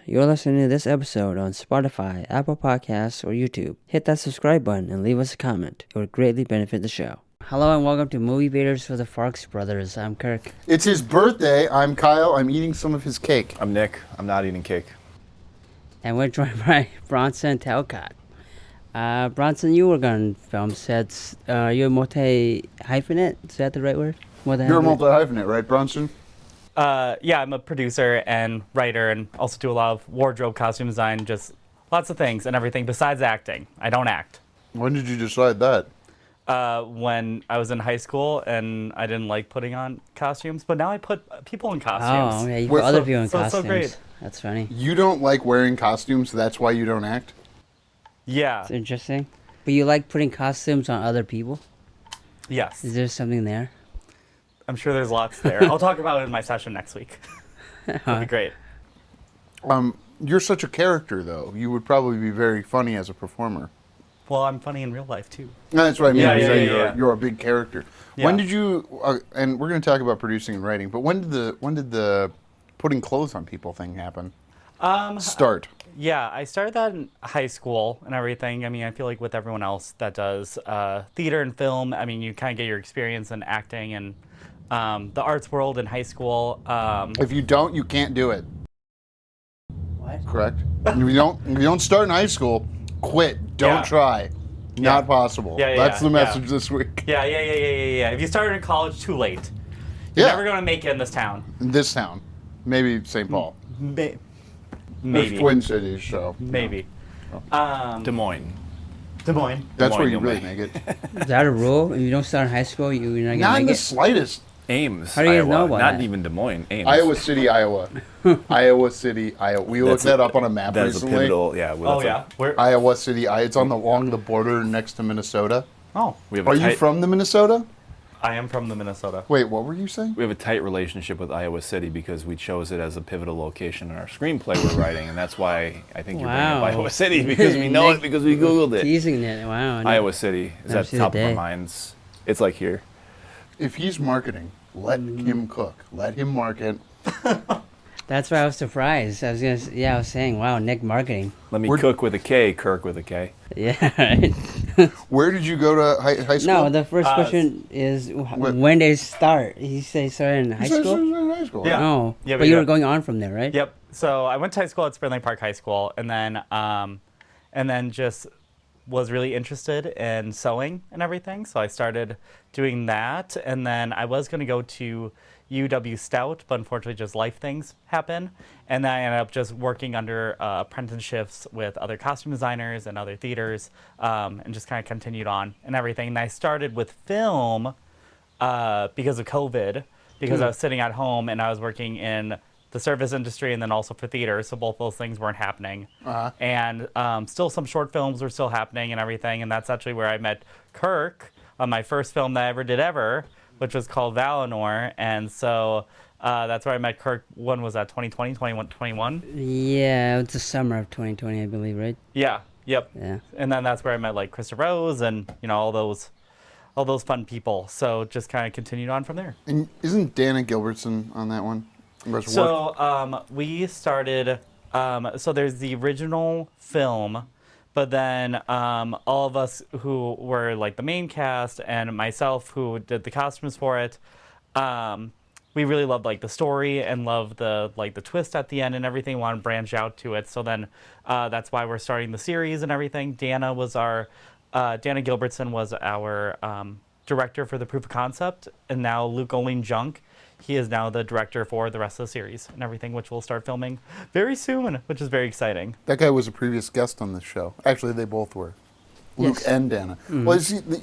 You're listening to this episode on Spotify, Apple Podcasts, or YouTube. Hit that subscribe button and leave us a comment. It would greatly benefit the show. Hello and welcome to Movie Baiters for the Farx Brothers. I'm Kirk. It's his birthday. I'm Kyle. I'm eating some of his cake. I'm Nick. I'm not eating cake. And we're joined by Bronson Talcott. Bronson, you work on film sets. You're multi-hyphenate? Is that the right word? You're a multi-hyphenate, right, Bronson? Yeah, I'm a producer and writer and also do a lot of wardrobe, costume design, just lots of things and everything besides acting. I don't act. When did you decide that? When I was in high school and I didn't like putting on costumes, but now I put people in costumes. Oh, yeah, you put other people in costumes. So great. That's funny. You don't like wearing costumes, so that's why you don't act? Yeah. That's interesting. But you like putting costumes on other people? Yes. Is there something there? I'm sure there's lots there. I'll talk about it in my session next week. That'd be great. You're such a character, though. You would probably be very funny as a performer. Well, I'm funny in real life, too. No, that's what I mean. Yeah. You're a big character. Yeah. When did you, and we're going to talk about producing and writing, but when did the putting clothes on people thing happen? Start. Yeah, I started that in high school and everything. I mean, I feel like with everyone else that does theater and film, I mean, you kind of get your experience in acting and the arts world in high school. If you don't, you can't do it. What? Correct? If you don't start in high school, quit. Don't try. Not possible. That's the message this week. Yeah. If you started in college, too late. Yeah. You're never going to make it in this town. In this town. Maybe St. Paul. Maybe. There's Twin Cities, so. Maybe. Des Moines. Des Moines. That's where you you'll really make. make it. Is that a rule? If you don't start in high school, you're not going to Not in make the it? slightest. Ames, How do you Iowa. know about Not that? even Des Moines. Ames. Iowa City, Iowa. Iowa City, Iowa. We looked that up on a map That's recently. a pivotal. Yeah. Oh, yeah? Where? Iowa City, it's along the border next to Minnesota. Oh, We have Are a you tight, from the Minnesota? I am from the Minnesota. Wait, what were you saying? We have a tight relationship with Iowa City because we chose it as a pivotal location in our screenplay we're writing, and that's why I think you're bringing up Wow. Iowa City because we know it because we googled it. Teasing it. Wow. Iowa City is Never at the seen the top of our day. minds. It's like here. If he's marketing, let him cook. Let him market. That's why I was surprised. I was saying, wow, Nick marketing. Let me We're- cook with a K, Kirk with a K. Yeah, right. Where did you go to high school? No, the first question is when did it start? He say started in high He said school? he was in high school. Yeah. Oh, Yeah, but you yeah. were going on from there, right? Yep. So I went to high school at Spring Lake Park High School, and then just was really interested in sewing and everything. So I started doing that, and then I was going to go to UW Stout, but unfortunately just life things happen. And then I ended up just working under apprenticeships with other costume designers and other theaters, and just kind of continued on and everything. And I started with film because of COVID, because I was sitting at home and I was working in the service industry and then also for theater, so both those things weren't happening. And still some short films were still happening and everything, and that's actually where I met Kirk on my first film that I ever did ever, which was called Valanore. And so that's where I met Kirk. When was that, 2020, 21? Yeah, it's the summer of 2020, I believe, right? Yeah, yep. Yeah. And then that's where I met like Krista Rose and, you know, all those fun people. So just kind of continued on from there. And isn't Dana Gilbertson on that one? So we started, so there's the original film, but then all of us who were like the main cast and myself who did the costumes for it, we really loved like the story and loved the twist at the end and everything, wanted to branch out to it. So then that's why we're starting the series and everything. Dana Gilbertson was our director for the proof of concept, and now Luke Oling Junk, he is now the director for the rest of the series and everything, which we'll start filming very soon, which is very exciting. That guy was a previous guest on this show. Actually, they both were. Luke Yes. and Dana. Mm-hmm.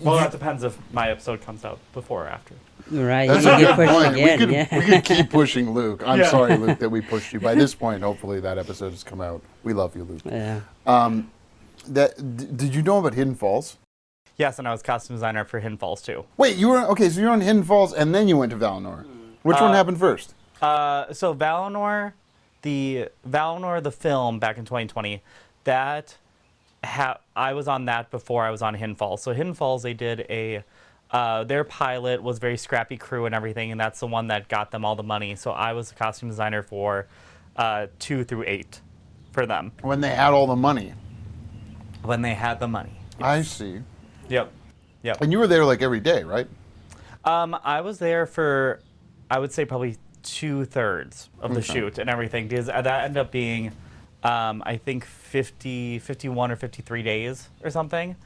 Well, that depends if my episode comes out before or after. Right. That's you a get good pushed point. again. We could keep pushing Luke. I'm Yeah. sorry, Luke, that we pushed you. By this point, hopefully that episode has come out. We love you, Luke. Yeah. Did you know about Hidden Falls? Yes, and I was costume designer for Hidden Falls too. Wait, so you're on Hidden Falls and then you went to Valanore. Which one happened first? So Valanore, the film back in 2020, I was on that before I was on Hidden Falls. So Hidden Falls, they did their pilot was very scrappy crew and everything, and that's the one that got them all the money. So I was the costume designer for 2 through 8. for them. When they had all the money. When they had the money. Yes. I see. Yep. And you were there like every day, right? I was there for, I would say probably 2/3 of the shoot and everything, because that ended up being, I think 51 or 53 days or something.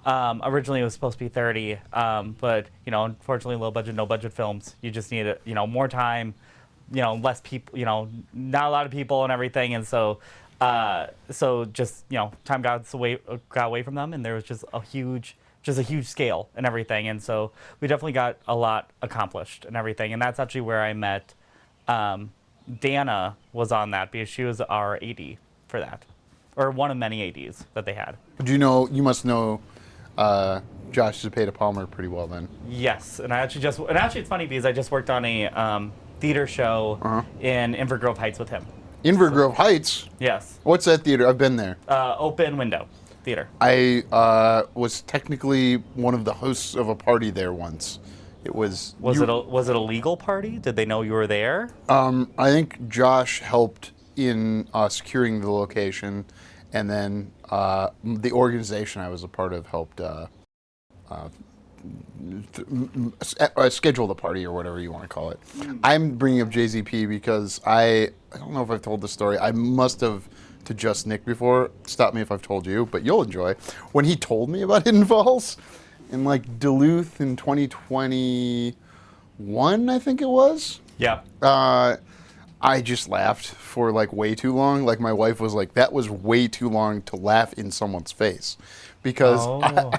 Originally it was supposed to be 30, but unfortunately low budget, no budget films. You just need more time, less people, not a lot of people and everything, and so just time got away from them, and there was just a huge scale and everything, and so we definitely got a lot accomplished and everything, and that's actually where I met. Dana was on that because she was our AD for that, or one of many ADs that they had. You must know Josh Zepeda Palmer pretty well then. Yes, and actually it's funny because I just worked on a theater show in Invergrove Heights with him. Invergrove Heights? Yes. What's that theater? I've been there. Open Window Theater. I was technically one of the hosts of a party there once. It was. Was it a legal party? Did they know you were there? I think Josh helped in securing the location, and then the organization I was a part of helped schedule the party, or whatever you want to call it. I'm bringing up JZP because I don't know if I've told the story. I must have to Just Nick before. Stop me if I've told you, but you'll enjoy. When he told me about Hidden Falls in like Duluth in 2021, I think it was. Yeah. I just laughed for like way too long. Like my wife was like, "That was way too long to laugh in someone's face," because wow.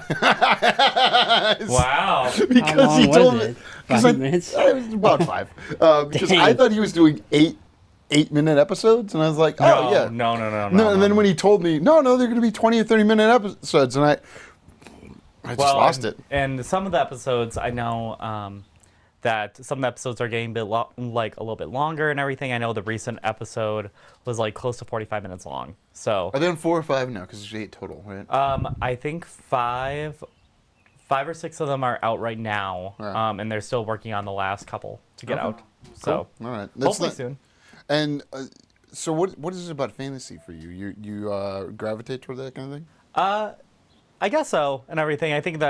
Because How long he told was me it? 5 minutes? It was about 5. Because Dang. I thought he was doing 8-minute episodes, and I was like, "Oh yeah, No. And then when he told me, no, they're going to be 20 or 30-minute episodes, and I just lost it. And some of the episodes, I know that some episodes are getting a little bit longer and everything. I know the recent episode was like close to 45 minutes long. So Are they on 4 or 5 now? Because there's 8 total, right? I think 5 or 6 of them are out right now, Yeah. and they're still working on the last couple to get out. Cool. So All right. hopefully soon. And so what is it about fantasy for you? You gravitate toward that kind of thing? I guess so, and everything. I think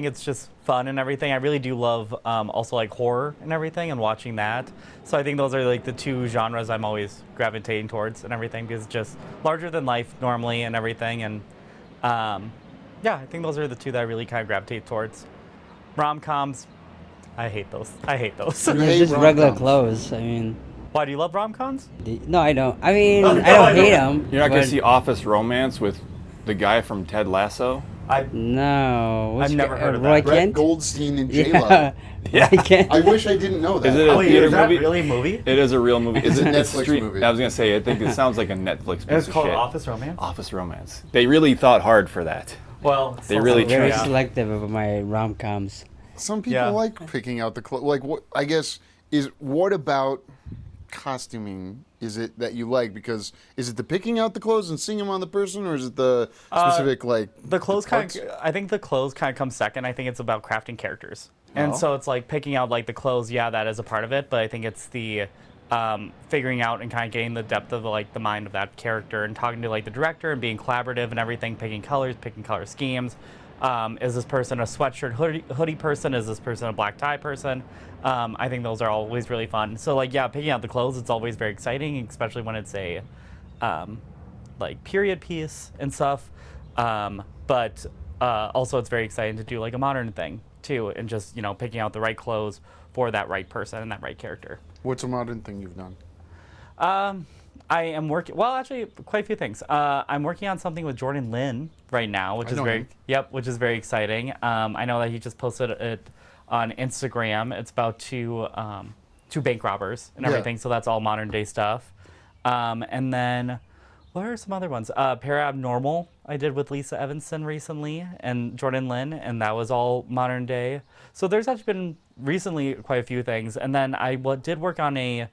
it's just fun and everything. I really do love also like horror and everything, and watching that. So I think those are like the 2 genres I'm always gravitating towards and everything, because it's just larger than life normally and everything. And yeah, I think those are the 2 that I really kind of gravitate towards. Rom-coms, I hate those. You It's hate just regular rom-coms. clothes. I mean, Why do you love rom-coms? no, I don't. I mean, I don't hate them. You're not going to see Office Romance with the guy from Ted Lasso? No. I've never heard of Roy that. Brett Kent? Goldstein and J-Lo. Yeah. Yeah. Roy Kent. I wish I didn't know that. Is it a theater is that movie? really a movie? It is a real movie. It's a It's Netflix movie. I was going to say, I think it sounds like a Netflix piece It's of called shit. Office Romance? Office Romance. They really thought hard for that. Well, They really Very tried. selective of my rom-coms. Some people Yeah. like picking out the clothes. Like, what? I guess what about costuming is it that you like? Because is it the picking out the clothes and seeing them on the person, or is it the specific The clothes parts? I think the clothes kind of come second. I think it's about crafting characters. And so it's like picking out like the clothes, yeah, that is a part of it, but I think it's the figuring out and kind of getting the depth of like the mind of that character, and talking to like the director and being collaborative and everything, picking color schemes. Is this person a sweatshirt hoodie person? Is this person a black tie person? I think those are always really fun. So like, yeah, picking out the clothes, it's always very exciting, especially when it's a like period piece and stuff. But also it's very exciting to do like a modern thing too, and just picking out the right clothes for that right person and that right character. What's a modern thing you've done? I am working. Well, actually, quite a few things. I'm working on something with Jordan Lynn right now, which I is know very him. which is very exciting. I know that he just posted it on Instagram. It's about two bank robbers and Yeah. everything. So that's all modern day stuff. And then what are some other ones? Paranormal I did with Lisa Evanson recently and Jordan Lynn, and that was all modern day. So there's actually been recently quite a few things. And then I did work on a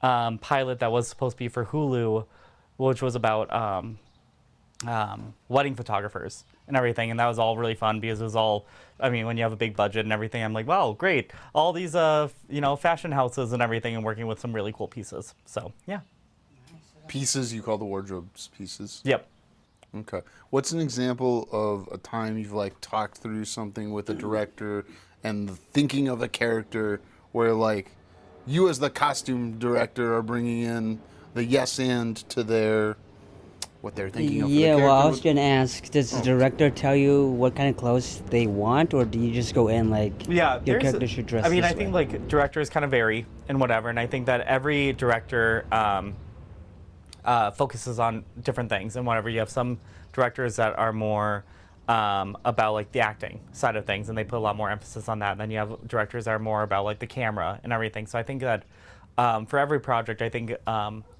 pilot that was supposed to be for Hulu, which was about wedding photographers and everything, and that was all really fun because it was all, I mean, when you have a big budget and everything, I'm like, wow, great, all these fashion houses and everything, and working with some really cool pieces. So yeah. Pieces, you call the wardrobes pieces? Yep. Okay. What's an example of a time you've like talked through something with a director and thinking of a character where like you as the costume director are bringing in the yes and to their what they're thinking of for the Yeah, character? well, I was going to ask, does the director tell you what kind of clothes they want, or do you just go in like, Yeah, your character should dress I mean, this I think way? like directors kind of vary and whatever, and I think that every director focuses on different things and whatever. You have some directors that are more about like the acting side of things, and they put a lot more emphasis on that. And then you have directors that are more about like the camera and everything. So I think that for every project, I think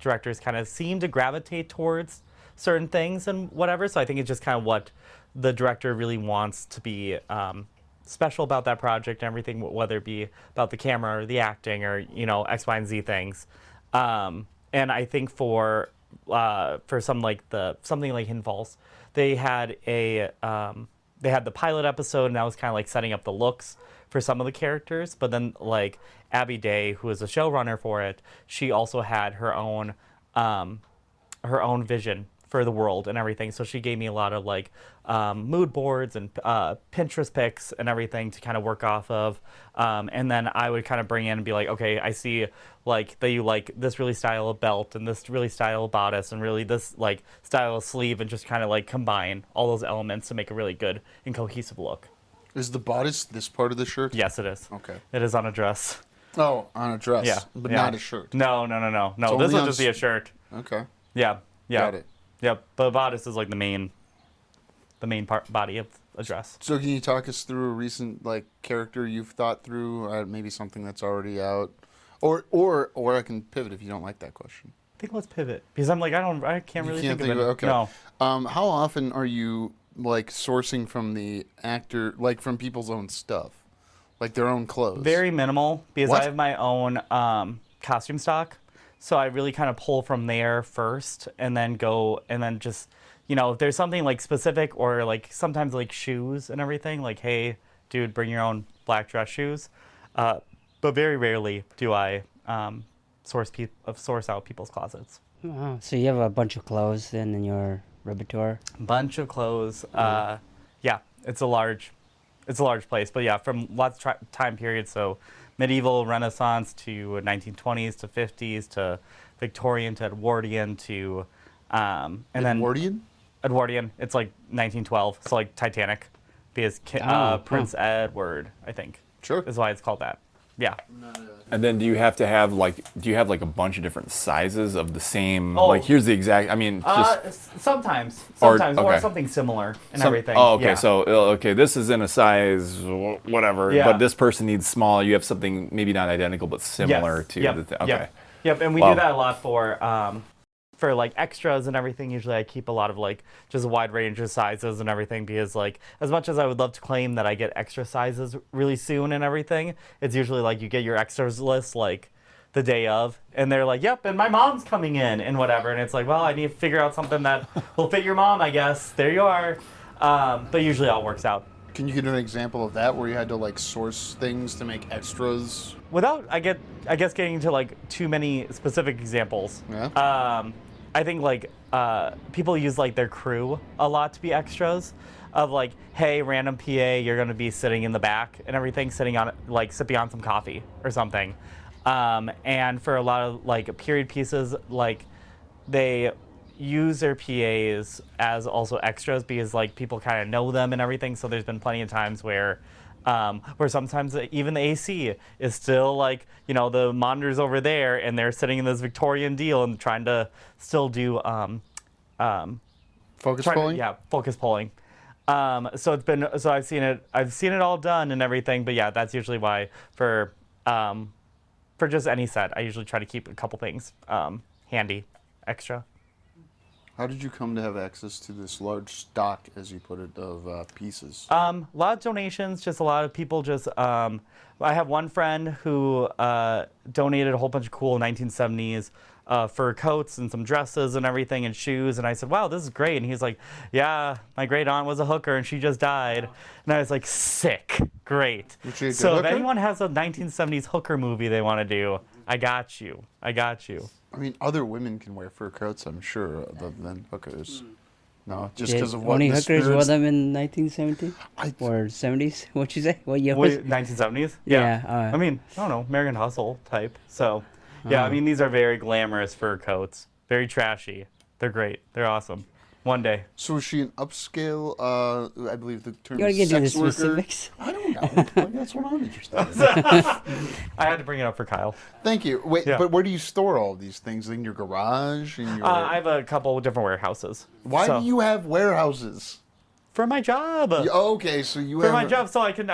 directors kind of seem to gravitate towards certain things and whatever. So I think it's just kind of what the director really wants to be special about that project and everything, whether it be about the camera or the acting or, you know, X, Y, and Z things. And I think for something like Hidden Falls, they had the pilot episode, and that was kind of like setting up the looks for some of the characters. But then like Abby Day, who was the showrunner for it, she also had her own vision for the world and everything. So she gave me a lot of like mood boards and Pinterest pics and everything to kind of work off of. And then I would kind of bring in and be like, okay, I see like that you like this really style of belt and this really style of bodice and really this like style of sleeve, and just kind of like combine all those elements to make a really good and cohesive look. Is the bodice this part of the shirt? Yes, it is. Okay. It is on a dress. Oh, on a dress. Yeah. But yeah. not a shirt. No. This only would on just be a shirt. Okay. Yeah. Got it. Yep. But bodice is like the main body of a dress. So can you talk us through a recent like character you've thought through, maybe something that's already out, or I can pivot if you don't like that question. I think let's pivot because I can't really think of it. Okay. No. How often are you like sourcing from the actor, like from people's own stuff, like their own clothes? Very minimal because What? I have my own costume stock, so I really kind of pull from there first, and then just, you know, if there's something like specific or like sometimes like shoes and everything, like, hey, dude, bring your own black dress shoes. But very rarely do I source out people's closets. Oh, so you have a bunch of clothes then in your repertoire? Bunch of clothes. Yeah, it's a large place. But yeah, from lots of time periods. So medieval, Renaissance to 1920s to 50s to Victorian to Edwardian to and Edwardian? then Edwardian. It's like 1912. So like Titanic, because Prince Edward, I think, Sure. is why it's called that. Yeah. And then do you have like a bunch of different sizes of the same, Oh. like here's the exact, I mean, just Sometimes, Or- or okay. something similar and some- everything. Oh, okay, Yeah. so, okay, this is in a size, whatever, Yeah. but this person needs small, you have something maybe not identical, but similar Yes. to Yep. the thing. Okay. Yep, and we Wow. do that a lot for like extras and everything. Usually I keep a lot of like just a wide range of sizes and everything, because like as much as I would love to claim that I get extra sizes really soon and everything, it's usually like you get your extras list like the day of, and they're like, yep, and my mom's coming in and whatever, and it's like, well, I need to figure out something that will fit your mom, I guess. There you are. But usually all works out. Can you give an example of that where you had to like source things to make extras? Without, I guess getting into like too many specific examples. Yeah. I think like people use like their crew a lot to be extras, of like, hey, random PA, you're gonna be sitting in the back and everything, sitting on like sipping on some coffee or something. And for a lot of like period pieces, like they use their PAs as also extras because like people kind of know them and everything. So there's been plenty of times where sometimes even the AC is still like, you know, the monitor's over there and they're sitting in this Victorian deal and trying to still do Focus pulling? yeah, focus pulling. So I've seen it all done and everything, but yeah, that's usually why for just any set, I usually try to keep a couple things handy, extra. How did you come to have access to this large stock, as you put it, of pieces? A lot of donations, just a lot of people just, I have one friend who donated a whole bunch of cool 1970s fur coats and some dresses and everything and shoes. And I said, wow, this is great. And he's like, yeah, my great aunt was a hooker and she just died. And I was like, sick, great. Was she a good So if hooker? anyone has a 1970s hooker movie they want to do, I got you. I mean, other women can wear fur coats, I'm sure, other than hookers. No, just Did because of what only the hookers wore spirits... them in 1970 or 70s? What'd you say? What year was it? 1970s? Yeah, I mean, I don't know, American Hustle type. So, yeah, I mean, these are very glamorous fur coats. Very trashy. They're great. They're awesome. One day. So is she an upscale, I believe the term You want to is get into the sex worker? specifics? I don't know. Like, that's what I'm interested in. I had to bring it up for Kyle. Thank you. Wait, Yeah. but where do you store all these things? In your garage? In your... I have a couple of different warehouses. Why So- do you have warehouses? For my job. Okay, so you For have... my job, so I can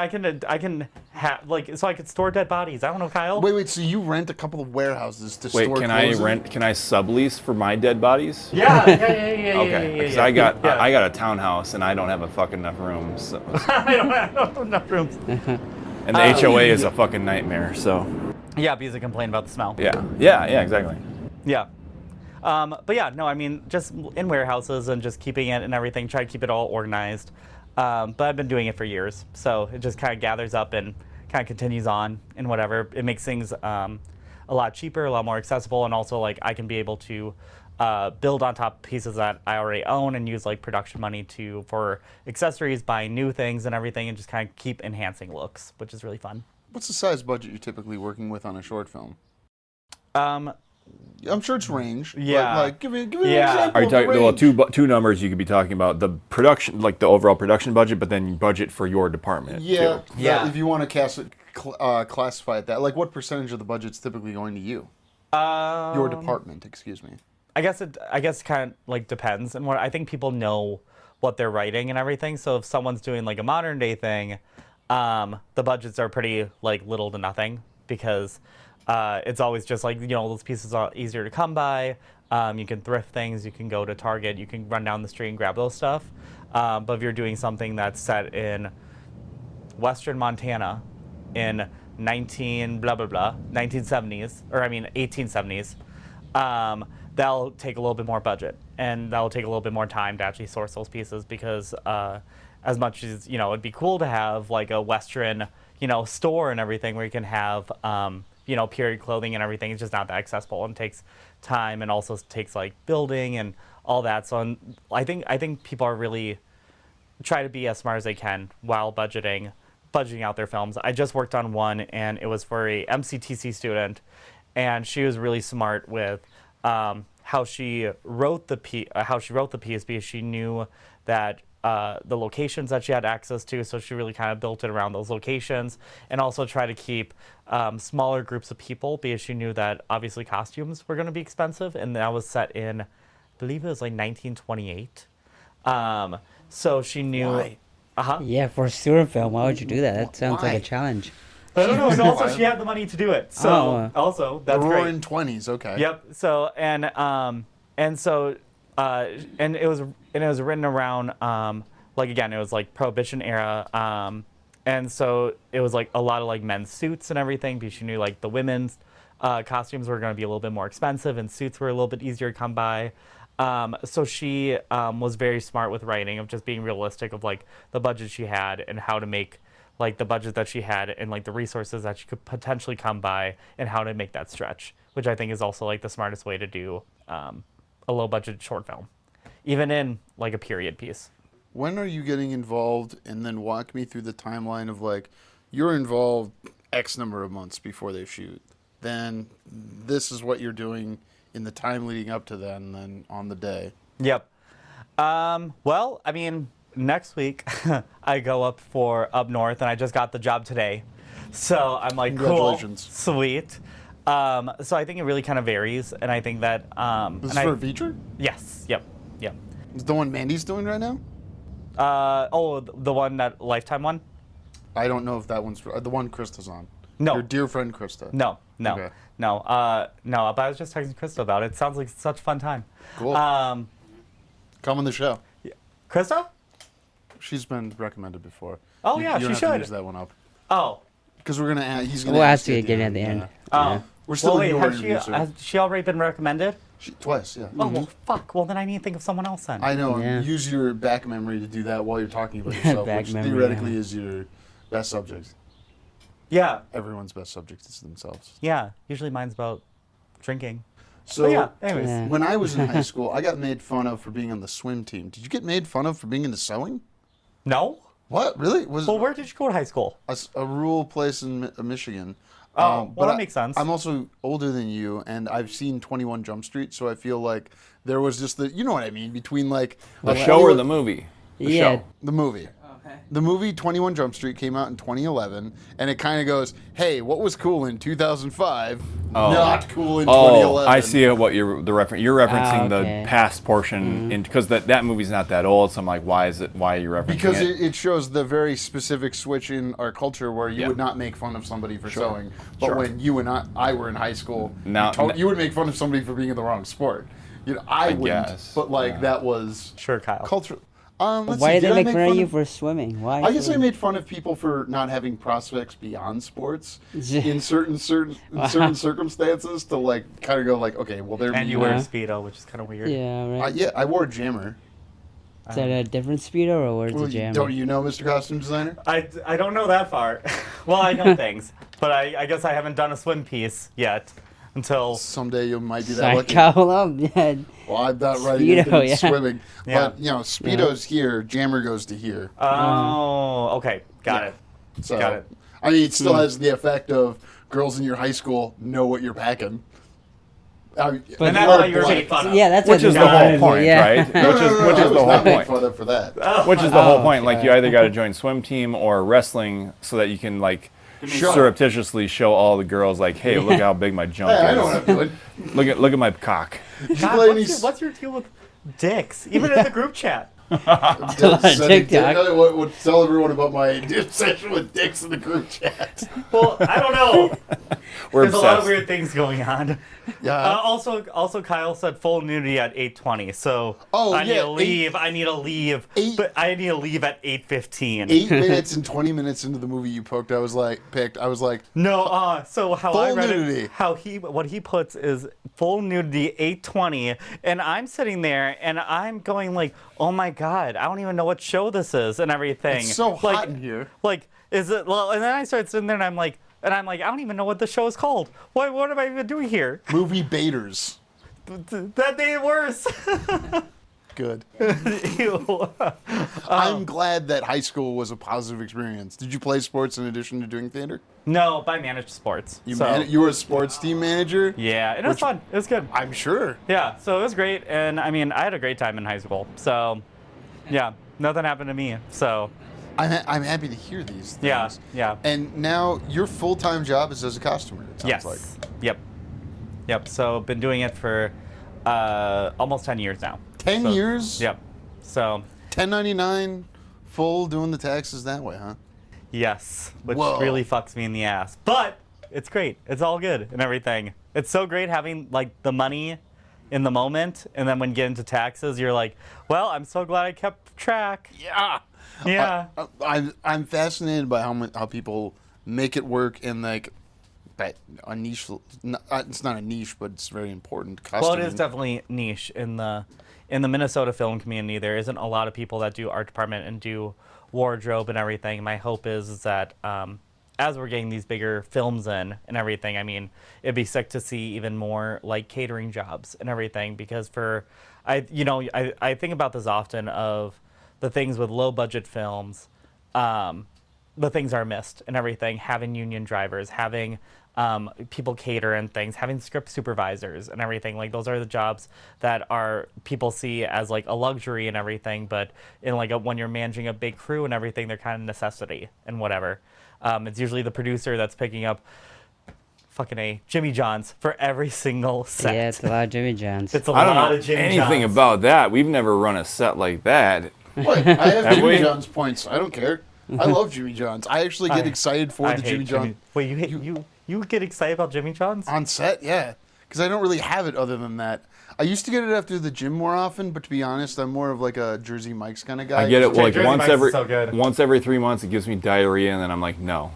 have like so I could store dead bodies. I don't know, Kyle. Wait, so you rent a couple of warehouses to Wait, store can clothes I in? can I sublease for my dead bodies? Yeah. Okay, because I got Yeah. I got a townhouse and I don't have a fucking enough room. So. I don't have enough rooms. And the HOA is a fucking nightmare. So. Yeah, because I complain about the smell. Yeah, exactly. Yeah. But yeah, no, I mean, just in warehouses and just keeping it and everything, try to keep it all organized. But I've been doing it for years, so it just kind of gathers up and kind of continues on and whatever. It makes things a lot cheaper, a lot more accessible, and also like I can be able to build on top of pieces that I already own and use like production money for accessories, buy new things and everything, and just kind of keep enhancing looks, which is really fun. What's the size budget you're typically working with on a short film? Yeah. I'm sure it's range. Yeah. But like, give me an Yeah. example Are you of the talking? Well, range. two numbers you could be talking about: the production, like the overall production budget, but then budget for your department. Yeah. too. Yeah. If you want to classify it that, like, what percentage of the budget's typically going to you? Your department, excuse me. I guess kind of like depends, and what I think people know what they're writing and everything. So if someone's doing like a modern day thing, the budgets are pretty like little to nothing because it's always just like those pieces are easier to come by. You can thrift things, you can go to Target, you can run down the street and grab those stuff. But if you're doing something that's set in Western Montana in 1870s, or I mean 1870s, that'll take a little bit more budget and that'll take a little bit more time to actually source those pieces because as much as it'd be cool to have like a Western store and everything where you can have period clothing and everything, it's just not that accessible and takes time and also takes like building and all that. So I think people are really try to be as smart as they can while budgeting out their films. I just worked on one and it was for a MCTC student, and she was really smart with how she wrote the piece because she knew that the locations that she had access to, so she really kind of built it around those locations, and also try to keep smaller groups of people because she knew that obviously costumes were going to be expensive, and that was set in, I believe it was like 1928. So she knew. Why? Yeah, for a student film, why would you do that? That sounds like Why? a challenge. I don't know. And also, she had the money to do it. So also, that's the great. Roaring 20s, okay. Yep. So and it was written around like again it was like Prohibition era, and so it was like a lot of like men's suits and everything because she knew like the women's costumes were going to be a little bit more expensive and suits were a little bit easier to come by. So she was very smart with writing of just being realistic of like the budget she had and how to make like the budget that she had and like the resources that she could potentially come by and how to make that stretch, which I think is also like the smartest way to do a low budget short film, even in like a period piece. When are you getting involved? And then walk me through the timeline of like, you're involved X number of months before they shoot. Then this is what you're doing in the time leading up to that, and then on the day. Yep. Well, I mean, next week I go up north, and I just got the job today. So I'm like, cool, Congratulations. sweet. So I think it really kind of varies, and I think that... This is for a feature? Yes, yep. Is the one Mandy's doing right now? The one, that Lifetime one? I don't know if that one's the one Krista's on. No. Your dear friend Krista. No. Okay. No, but I was just texting Krista about it. It sounds like such a fun time. Cool. Come on the show. Krista? She's been recommended before. Oh, yeah, you she don't have to use use that one up. Oh. Because we're gonna. He's gonna. We'll ask you again at the end. Yeah. Oh. We're still Well, wait, in has she already been recommended? Twice, yeah. Oh, well, fuck. Well, then I need to think of someone else then. I know. Yeah. Use your back memory to do that while you're talking about yourself, Back which memory, theoretically yeah. is your best subject. Yeah. Everyone's best subject is themselves. Yeah. Usually mine's about drinking. So But yeah, anyways. Yeah. when I was in high school, I got made fun of for being on the swim team. Did you get made fun of for being into sewing? No? What, really? Was Well, where did you go to high school? a rural place in Michigan? Oh, but that makes sense. I'm also older than you, and I've seen 21 Jump Street, so I feel like there was just you know what I mean, between like The show or the movie? The Yeah. show. the movie. Okay. The movie 21 Jump Street came out in 2011, and it kind of goes, hey, what was cool in 2005, not cool in 2011. I see what you're referencing. You're referencing okay. the past portion, because that movie's not that old. So I'm like, why are you referencing Because it? it shows the very specific switch in our culture where you would not make fun of somebody for sewing, but when you and I were in high school, you would make fun of somebody for being in the wrong sport. You know, I wouldn't, guess, but like that was Sure, Kyle. cultural. Why did they make fun of you for swimming? Why? I guess I made fun of people for not having prospects beyond sports in certain circumstances to like kind of go like, okay, well they're And you wear a Speedo, which is kind of weird. Yeah, right. yeah, I wore a jammer. Is that a different Speedo or where's the jam? Don't you know, Mr. Costume Designer? I don't know that far. Well, I know things, but I guess I haven't done a swim piece yet until. Someday you might be that Sorry, lucky. call up. Yeah. Well, I'm not ready Speedo, to yeah. swimming. Yeah. But, you know, Speedo's here, jammer goes to here. Oh, okay, got it. So, Got it. I mean, it still has the effect of girls in your high school know what you're packing. And that's why you're made fun of. Yeah, that's Which what is the matters, whole point, yeah. right? No, Which no, is no, which I is was the whole not made point. fun of for that. Which is the whole point. Like okay. you either got to join swim team or wrestling so that you can like surreptitiously show all the girls like, hey, look how big my junk Hey, I is. know what I'm doing. Look at my cock. Did you God, play any what's your deal with dicks? Even in the group chat. TikTok? Tell everyone about my obsession with dicks in the group chat. Well, I don't know. We're There's a lot of obsessed. weird things going on. Yeah. Also, Kyle said full nudity at 8:20, so I need yeah, to leave. I need to leave, but I need to leave at 8:15. 8 minutes and 20 minutes into the movie you picked, I was like, No, so how I Full read nudity. it, what he puts is full nudity 8:20, and I'm sitting there and I'm going like, oh my god, I don't even know what show this is and everything. It's so hot like, in here. Like, is it? Well, and then I start sitting there and I'm like, I don't even know what the show is called. What am I even doing here? movie baiters. That made it worse. Good. Ew. I'm glad that high school was a positive experience. Did you play sports in addition to doing theater? No, but I managed sports. You were a sports team manager? Yeah, and it was fun. It was good. I'm sure. Yeah, so it was great, and I mean, I had a great time in high school. So, yeah, nothing happened to me. So, I'm happy to hear these things. yeah, yeah. And now your full-time job is as a costumer, it sounds Yes. like. Yep. So, been doing it for almost 10 years now. 10 So, years? Yep. So, 1099, full, doing the taxes that way, huh? yes, which Whoa. really fucks me in the ass. But it's great. It's all good and everything. It's so great having like the money in the moment, and then when you get into taxes, you're like, well, I'm so glad I kept track. Yeah. Yeah. I'm fascinated by how people make it work in like a niche. It's not a niche, but it's very important. Well, it Costuming. is definitely niche in the Minnesota film community. There isn't a lot of people that do art department and do wardrobe and everything. My hope is that as we're getting these bigger films in and everything, I mean, it'd be sick to see even more like catering jobs and everything, because I think about this often of the things with low budget films, the things are missed and everything, having union drivers, having people cater and things, having script supervisors and everything. Like, those are the jobs that people see as like a luxury and everything, but in like when you're managing a big crew and everything, they're kind of necessity and whatever. It's usually the producer that's picking up fucking Jimmy John's for every single set. Yeah, it's a lot of Jimmy John's. It's a I don't lot know of Jimmy anything John's. about that. We've never run a set like that. What? I have Have Jimmy we? John's points. I don't care. I love Jimmy John's. I actually get excited for I the hate Jimmy John Wait, you get excited about Jimmy John's? on set. Yeah, because I don't really have it other than that. I used to get it after the gym more often, but to be honest, I'm more of like a Jersey Mike's kind of guy. I get it like Jersey Mike's is so good. once every 3 months. It gives me diarrhea, and then I'm like, no.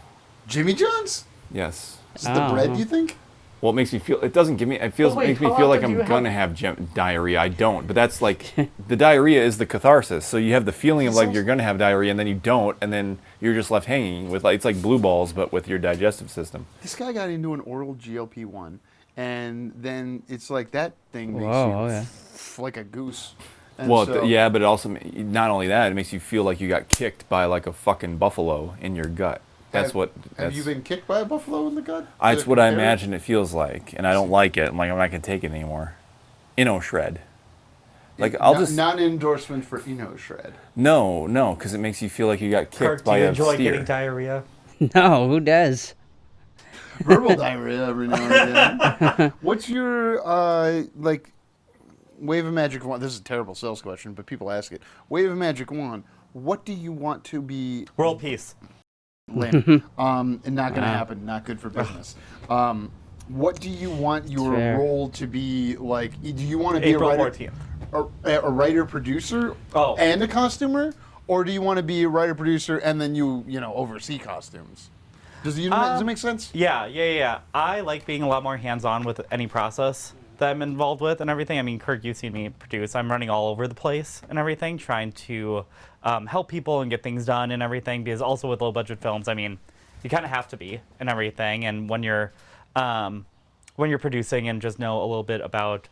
Jimmy John's? Yes. Is it the bread, you think? Well, it makes me feel. It doesn't give me. It Well, wait, makes me how feel like often do I'm you gonna have diarrhea. I don't, but that's like the diarrhea is the catharsis. So you have the feeling of like you're gonna have diarrhea, and then you don't, and then you're just left hanging with like it's like blue balls, but with your digestive system. This guy got into an oral GLP-1, and then it's like that thing makes Whoa, you okay. like a goose. And Well, so- yeah, but it also not only that, it makes you feel like you got kicked by like a fucking buffalo in your gut. That's what. Have you been kicked by a buffalo in the gut? That's what I There- imagine it feels like, and I don't like it. I'm like, I'm not gonna take it anymore. Shred. Like I'll just not an endorsement for Shred. no, because it makes you feel like you got kicked Kirk, do by you a enjoy steer. getting diarrhea? No, who does? Verbal diarrhea every now and again. What's your like wave a magic wand? This is a terrible sales question, but people ask it. Wave a magic wand. What do you want to be? World peace. Lame. And not going to happen. Not good for business. What do you want your Fair. role to be like? Do you want to be April a writer, 14th. a writer producer, Oh. and a costumer, or do you want to be a writer producer and then you oversee costumes? Does it make sense? Yeah. I like being a lot more hands-on with any process that I'm involved with and everything. I mean, Kirk, you've seen me produce. I'm running all over the place and everything, trying to help people and get things done and everything. Because also with low-budget films, I mean, you kind of have to be and everything. And when you're producing and just know a little bit about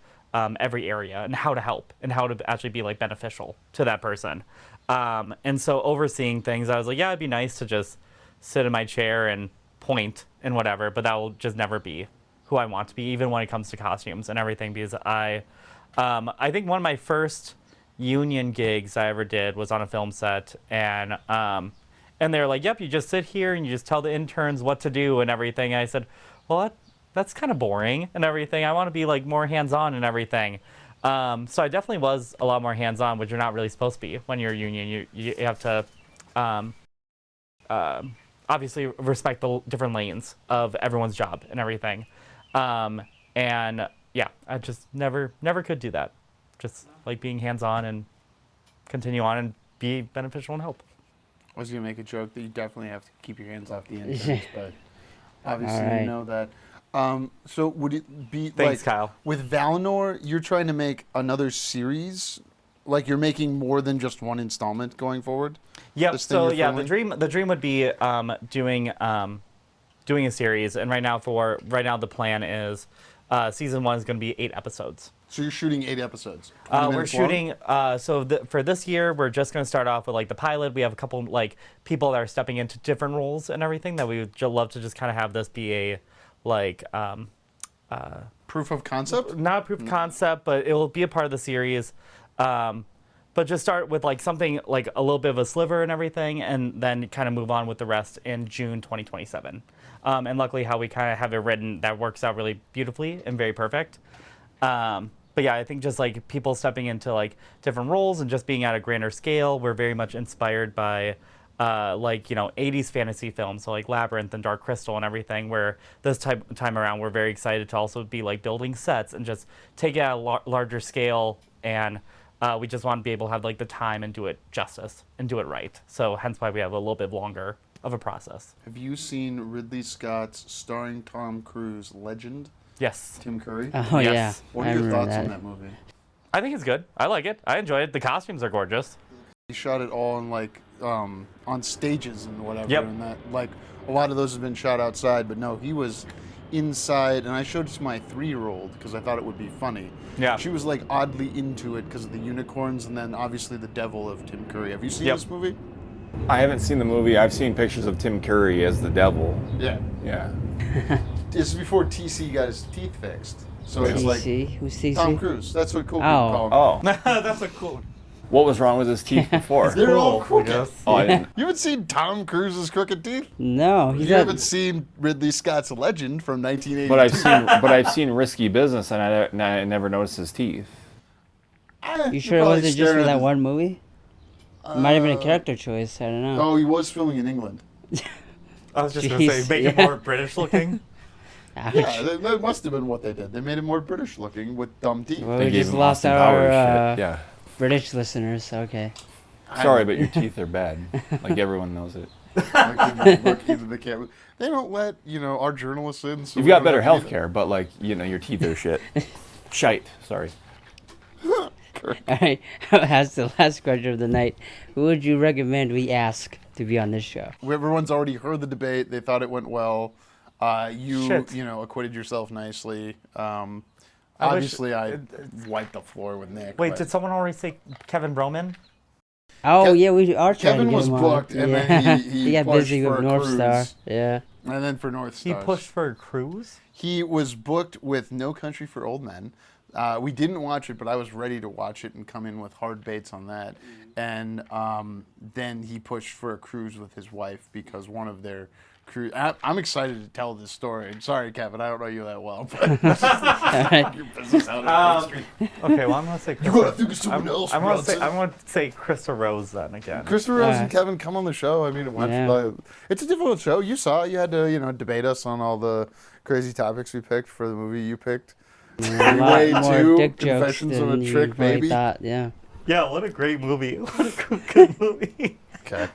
every area and how to help and how to actually be like beneficial to that person. And so overseeing things, I was like, yeah, it'd be nice to just sit in my chair and point and whatever, but that will just never be who I want to be, even when it comes to costumes and everything, because I think one of my first union gigs I ever did was on a film set, and they're like, yep, you just sit here and you just tell the interns what to do and everything. And I said, well, that's kind of boring and everything. I want to be like more hands-on and everything. So I definitely was a lot more hands-on, which you're not really supposed to be when you're a union. You have to obviously respect the different lanes of everyone's job and everything. And yeah, I just never could do that. Just like being hands-on and continue on and be beneficial and help. I was gonna make a joke that you definitely have to keep your hands off the interns, but obviously All right. you know that. So would it be Thanks, like Kyle. with Valanore, you're trying to make another series? Like you're making more than just one installment going forward? Yep. This thing So you're yeah, filming? the dream would be doing a series, and right now the plan is season 1 is going to be 8 episodes. So you're shooting 8 episodes. 20 We're minutes long? shooting for this year. We're just going to start off with like the pilot. We have a couple like people that are stepping into different roles and everything that we would love to just kind of have this be a like proof of concept. not a proof of concept, but it will be a part of the series. But just start with like something like a little bit of a sliver and everything, and then kind of move on with the rest in June 2027. And luckily, how we kind of have it written, that works out really beautifully and very perfect. But yeah, I think just like people stepping into like different roles and just being at a grander scale, we're very much inspired by like 80s fantasy films, so like Labyrinth and Dark Crystal and everything, where this time around we're very excited to also be like building sets and just take it at a larger scale, and we just want to be able to have like the time and do it justice and do it right. So hence why we have a little bit longer of a process. Have you seen Ridley Scott's starring Tom Cruise Legend? Yes. Tim Curry. Oh Yes. yeah, What I are your remember thoughts that. on that movie? I think it's good. I like it. I enjoy it. The costumes are gorgeous. He shot it all in like on stages and whatever, Yep. and that like a lot of those have been shot outside, but no, he was inside, and I showed it to my 3-year-old because I thought it would be funny. Yeah. She was like oddly into it because of the unicorns and then obviously the devil of Tim Curry. Have you seen Yep. this movie? I haven't seen the movie. I've seen pictures of Tim Curry as the devil. Yeah. Yeah. This is before TC got his teeth fixed. So it's like TC? Who's TC? Tom Cruise. That's what cool people Oh. call him. Oh, That's a cool. what was wrong with his teeth before? They're all Cool, crooked. yes. Oh, I didn't. You haven't seen Tom Cruise's crooked teeth? No, he's You not. haven't seen Ridley Scott's Legend from 1982? But I've seen Risky Business, and I never noticed his teeth. You sure it wasn't just for that one movie? It might have been a character choice. I don't know. Oh, he was filming in England. I was just going to Jeez, say, make it yeah. more British looking. Ouch. Yeah, that must have been what they did. They made him more British looking with dumb teeth. Well, They we gave just him lost Austin our Powers shit. Yeah. British listeners. Okay. Sorry, but your teeth are bad. Like everyone knows it. Look into the camera. They don't let our journalists in. So You've we got don't better have health to- care, but like your teeth are shit. Shite. Sorry. All right. As the last question of the night, who would you recommend we ask to be on this show? Everyone's already heard the debate. They thought it went well. Shit. You know, acquitted yourself nicely. wish- Obviously, I wiped the floor with Nick. Wait, but did someone already say Kevin Broman? Oh, yeah, we are trying Kevin to get was him on. booked, and then he got pushed busy for with a North Star. cruise. Yeah. And then for North He Stars. pushed for a cruise? He was booked with No Country for Old Men. We didn't watch it, but I was ready to watch it and come in with hard baits on that. And then he pushed for a cruise with his wife because one of their cruise. I'm excited to tell this story. Sorry, Kevin, I don't know you that well, but your business out of the street. Okay, well, I'm going to say You gotta think of someone else, I'm Bronson. going to say Krista Rose then again. Christopher Rose and Alright. Kevin come on the show. I mean, it's a difficult show. You saw it. You had to, debate us on all the crazy topics we picked for the movie you picked. A Freeway lot more 2, dick jokes Confessions of a than you Trick probably Baby. thought, yeah. Yeah, what a great movie. What a good movie. Okay.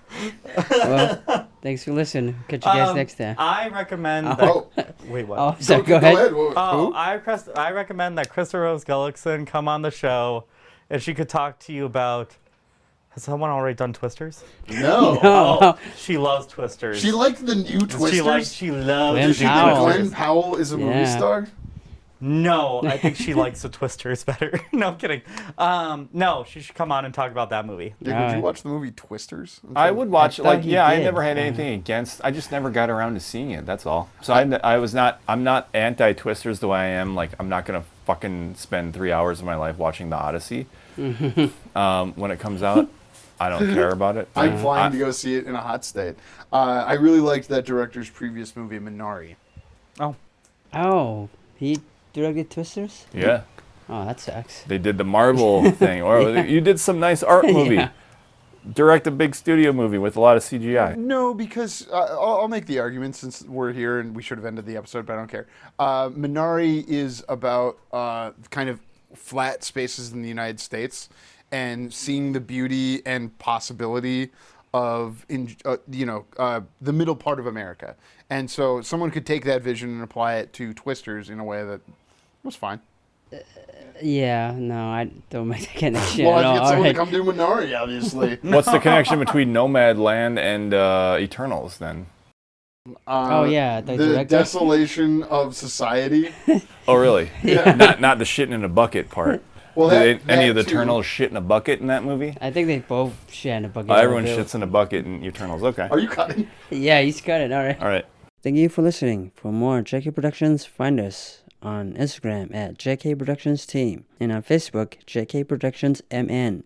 Well, thanks for listening. Catch you guys next time. I recommend that... Oh, Wait, what? Oh, sorry, go ahead. Oh, Who? I recommend that Krista Rose Gullickson come on the show, and she could talk to you about. Has someone already done Twisters? No. No. She loves Twisters. She liked the new Twisters. She loves. Glenn Does she Powell. think Glenn Powell is a movie Yeah. star? No, I think she likes the Twisters better. No, I'm kidding. No, she should come on and talk about that movie. Dick, would you Alright. watch the movie Twisters? I would watch it. thought Like, you yeah, I did. never had anything against. I just never got around to seeing it. That's all. So I'm not anti Twisters the way I am. Like, I'm not gonna fucking spend 3 hours of my life watching The Odyssey when it comes out. I don't care about it. I'm flying to go see it in a hot state. I really liked that director's previous movie, Minari. Oh, he directed Twisters? Yeah, Oh, that sucks. they did the Marvel thing. Or you did some nice art movie. Yeah. Direct a big studio movie with a lot of CGI. No, because I'll make the argument since we're here and we should have ended the episode, but I don't care. Minari is about kind of flat spaces in the United States and seeing the beauty and possibility of the middle part of America. And so someone could take that vision and apply it to Twisters in a way that was fine. Yeah, no, I don't make the connection. Well, at all. I get someone Alright. to come do Minari, obviously. What's the connection between Nomadland and Eternals then? Oh, yeah, the the director? desolation of society. Oh, really? Yeah. Not the shitting in a bucket part. Well, Did that any of the too. Eternals shit in a bucket in that movie? I think they both shit in a bucket. Oh, everyone of shits in a bucket in Eternals. Okay. Are you cutting? Yeah, he's got it. All right. All right. Thank you for listening. For more JK Productions, find us on Instagram at JK Productions Team and on Facebook, JK Productions MN.